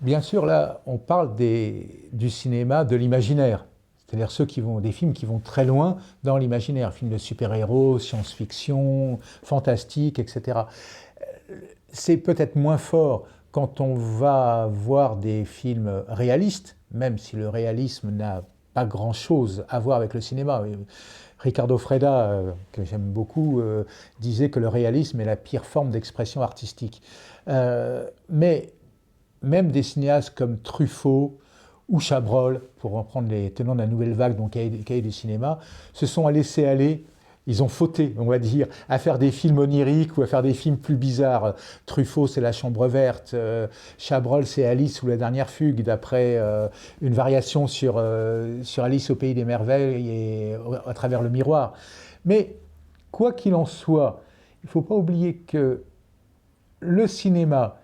Bien sûr, là, on parle du cinéma de l'imaginaire. C'est-à-dire des films qui vont très loin dans l'imaginaire, films de super-héros, science-fiction, fantastique, etc. C'est peut-être moins fort quand on va voir des films réalistes, même si le réalisme n'a pas grand-chose à voir avec le cinéma. Ricardo Freda, que j'aime beaucoup, disait que le réalisme est la pire forme d'expression artistique. Mais même des cinéastes comme Truffaut ou Chabrol, pour reprendre les tenants de la nouvelle vague, donc cahiers du cinéma, se sont laissés aller. Ils ont fauté, on va dire, à faire des films oniriques ou à faire des films plus bizarres. Truffaut, c'est La Chambre verte. Chabrol, c'est Alice ou La dernière fugue, d'après une variation sur Alice au pays des merveilles et à travers le miroir. Mais quoi qu'il en soit, il ne faut pas oublier que le cinéma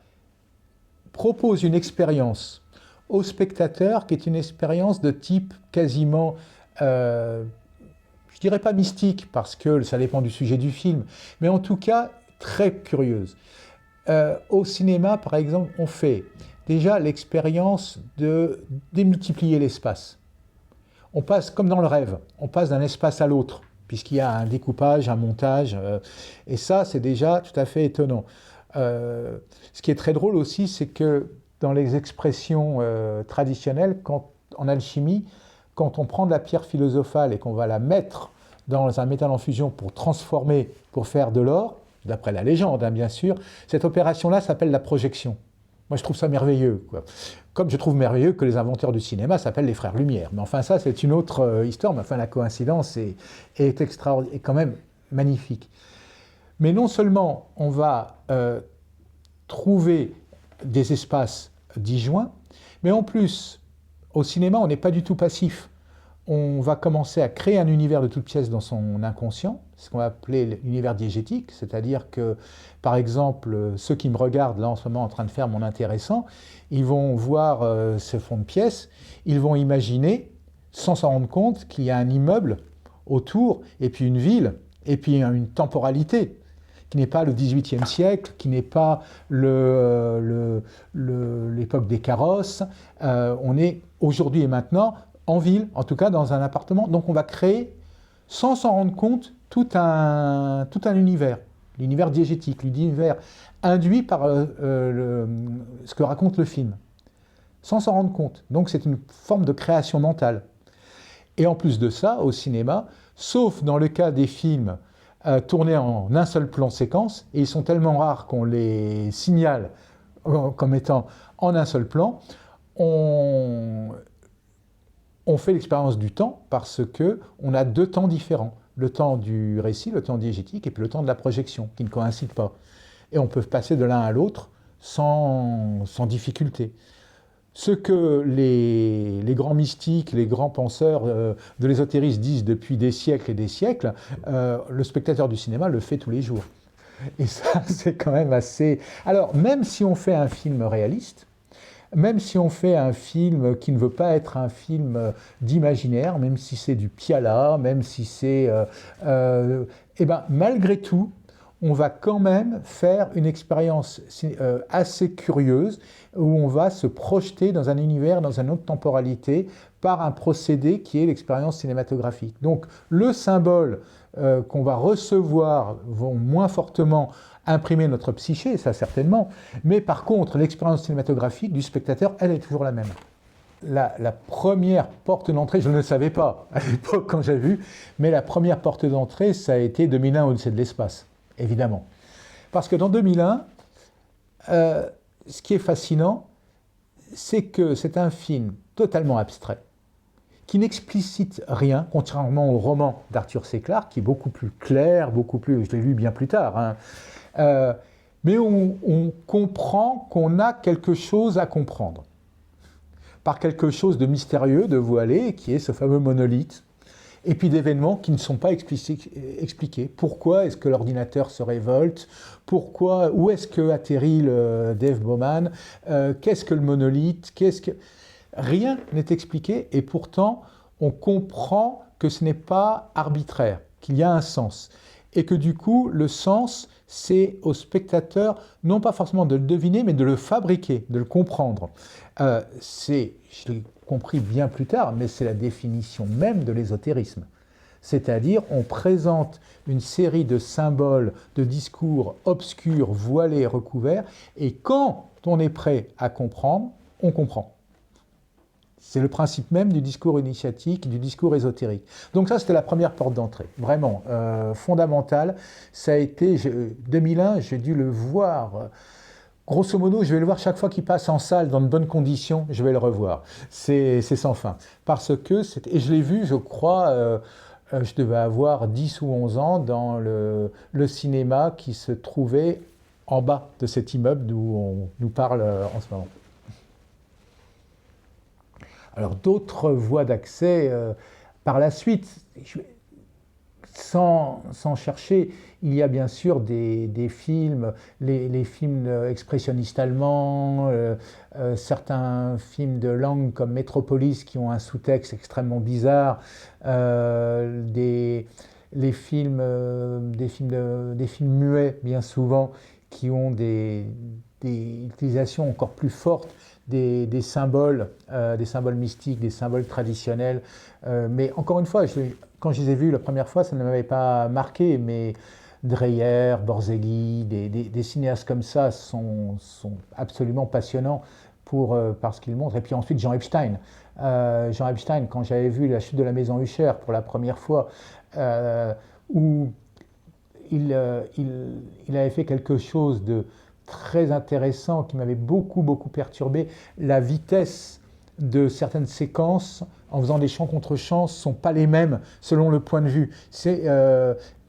propose une expérience au spectateur qui est une expérience de type quasiment, je dirais pas mystique, parce que ça dépend du sujet du film, mais en tout cas très curieuse. Au cinéma, par exemple, on fait déjà l'expérience de démultiplier l'espace. On passe, comme dans le rêve, on passe d'un espace à l'autre, puisqu'il y a un découpage, un montage, et ça, c'est déjà tout à fait étonnant. Ce qui est très drôle aussi, c'est que dans les expressions traditionnelles, en alchimie, quand on prend de la pierre philosophale et qu'on va la mettre dans un métal en fusion pour transformer, pour faire de l'or, d'après la légende, hein, bien sûr, cette opération-là s'appelle la projection. Moi, je trouve ça merveilleux, quoi. Comme je trouve merveilleux que les inventeurs du cinéma s'appellent les frères Lumière. Mais enfin, ça, c'est une autre histoire. Mais enfin, la coïncidence est extraordinaire, est quand même magnifique. Mais non seulement on va trouver des espaces disjoints, mais en plus, au cinéma, on n'est pas du tout passif. On va commencer à créer un univers de toute pièce dans son inconscient, ce qu'on va appeler l'univers diégétique, c'est-à-dire que, par exemple, ceux qui me regardent là en ce moment en train de faire mon intéressant, ils vont voir ce fond de pièce, ils vont imaginer, sans s'en rendre compte, qu'il y a un immeuble autour, et puis une ville, et puis une temporalité, qui n'est pas le XVIIIe siècle, qui n'est pas l'époque des carrosses. On est aujourd'hui et maintenant en ville, en tout cas dans un appartement. Donc on va créer, sans s'en rendre compte, tout un univers, l'univers diégétique, l'univers induit par ce que raconte le film, sans s'en rendre compte. Donc c'est une forme de création mentale. Et en plus de ça, au cinéma, sauf dans le cas des films tournés en un seul plan séquence, et ils sont tellement rares qu'on les signale comme étant en un seul plan, on fait l'expérience du temps parce qu'on a deux temps différents. Le temps du récit, le temps diégétique, et puis le temps de la projection, qui ne coïncident pas. Et on peut passer de l'un à l'autre sans difficulté. Ce que les grands mystiques, les grands penseurs de l'ésotérisme disent depuis des siècles et des siècles, le spectateur du cinéma le fait tous les jours. Et ça, c'est quand même assez... Alors, même si on fait un film réaliste, même si on fait un film qui ne veut pas être un film d'imaginaire, même si c'est du piala, même si c'est... eh ben, malgré tout, on va quand même faire une expérience assez curieuse où on va se projeter dans un univers, dans une autre temporalité, par un procédé qui est l'expérience cinématographique. Donc le symbole qu'on va recevoir vont moins fortement imprimer notre psyché, ça certainement, mais par contre l'expérience cinématographique du spectateur, elle est toujours la même. La première porte d'entrée, je ne le savais pas à l'époque quand j'ai vu, mais la première porte d'entrée, ça a été 2001 Odyssée de l'espace. Évidemment. Parce que dans 2001, ce qui est fascinant, c'est que c'est un film totalement abstrait, qui n'explicite rien, contrairement au roman d'Arthur C. Clarke, qui est beaucoup plus clair, beaucoup plus... Je l'ai lu bien plus tard. Hein, mais on comprend qu'on a quelque chose à comprendre. Par quelque chose de mystérieux, de voilé, qui est ce fameux monolithe, et puis d'événements qui ne sont pas expliqués. Pourquoi est-ce que l'ordinateur se révolte? Où est-ce que atterrit le Dave Bowman? Qu'est-ce que le monolithe? Rien n'est expliqué, et pourtant, on comprend que ce n'est pas arbitraire, qu'il y a un sens. et que du coup, le sens, c'est au spectateur, non pas forcément de le deviner, mais de le fabriquer, de le comprendre. Je l'ai compris bien plus tard, mais c'est la définition même de l'ésotérisme. C'est-à-dire, on présente une série de symboles, de discours obscurs, voilés, recouverts, et quand on est prêt à comprendre, on comprend. C'est le principe même du discours initiatique, du discours ésotérique. Donc ça, c'était la première porte d'entrée, vraiment fondamentale. Ça a été, 2001, j'ai dû le voir. Grosso modo, je vais le voir chaque fois qu'il passe en salle dans de bonnes conditions, je vais le revoir. C'est sans fin. Parce que, et je l'ai vu, je crois, je devais avoir 10 ou 11 ans dans le cinéma qui se trouvait en bas de cet immeuble d'où on nous parle en ce moment. Alors d'autres voies d'accès par la suite, sans chercher, il y a bien sûr des films, les films expressionnistes allemands, certains films de langue comme Metropolis qui ont un sous-texte extrêmement bizarre, des films muets bien souvent qui ont des utilisations encore plus fortes des symboles mystiques, des symboles traditionnels. Mais encore une fois, quand je les ai vus la première fois, ça ne m'avait pas marqué, mais Dreyer, Borzégui, des cinéastes comme ça sont absolument passionnants par ce qu'ils montrent. Et puis ensuite, Jean Epstein. Jean Epstein, quand j'avais vu La chute de la maison Usher pour la première fois, où il avait fait quelque chose de très intéressant qui m'avait beaucoup perturbé. La vitesse de certaines séquences en faisant des champs contre champs ne sont pas les mêmes selon le point de vue.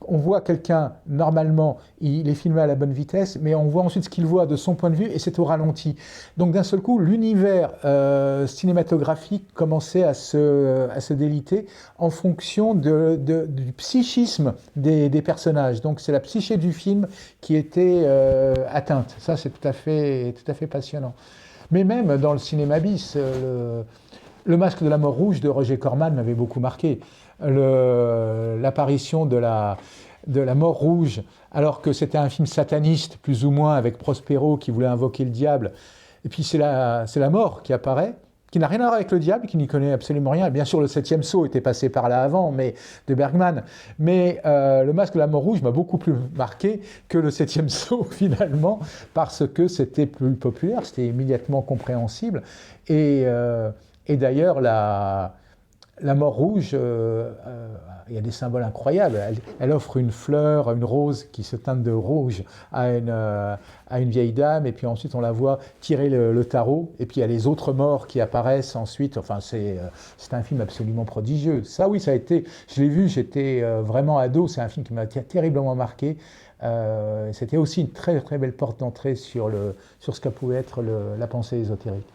On voit quelqu'un, normalement, il est filmé à la bonne vitesse, mais on voit ensuite ce qu'il voit de son point de vue et c'est au ralenti. Donc d'un seul coup, l'univers cinématographique commençait à se déliter en fonction du psychisme des personnages. Donc c'est la psyché du film qui était atteinte. Ça, c'est tout à fait passionnant. Mais même dans le cinéma bis, le Masque de la mort rouge de Roger Corman m'avait beaucoup marqué. L'apparition de la mort rouge, alors que c'était un film sataniste, plus ou moins, avec Prospero qui voulait invoquer le diable. Et puis c'est la mort qui apparaît, qui n'a rien à voir avec le diable, qui n'y connaît absolument rien. Et bien sûr, le 7e sceau était passé par là avant, mais de Bergman. Mais le Masque de la mort rouge m'a beaucoup plus marqué que le 7e sceau, finalement, parce que c'était plus populaire, c'était immédiatement compréhensible. Et d'ailleurs, la mort rouge, il y a des symboles incroyables. Elle offre une fleur, une rose qui se teinte de rouge à une vieille dame, et puis ensuite on la voit tirer le tarot, et puis il y a les autres morts qui apparaissent ensuite. Enfin, c'est un film absolument prodigieux. Ça, oui, ça a été. Je l'ai vu, j'étais vraiment ado. C'est un film qui m'a terriblement marqué. C'était aussi une très belle porte d'entrée sur ce qu'a pouvait être la pensée ésotérique.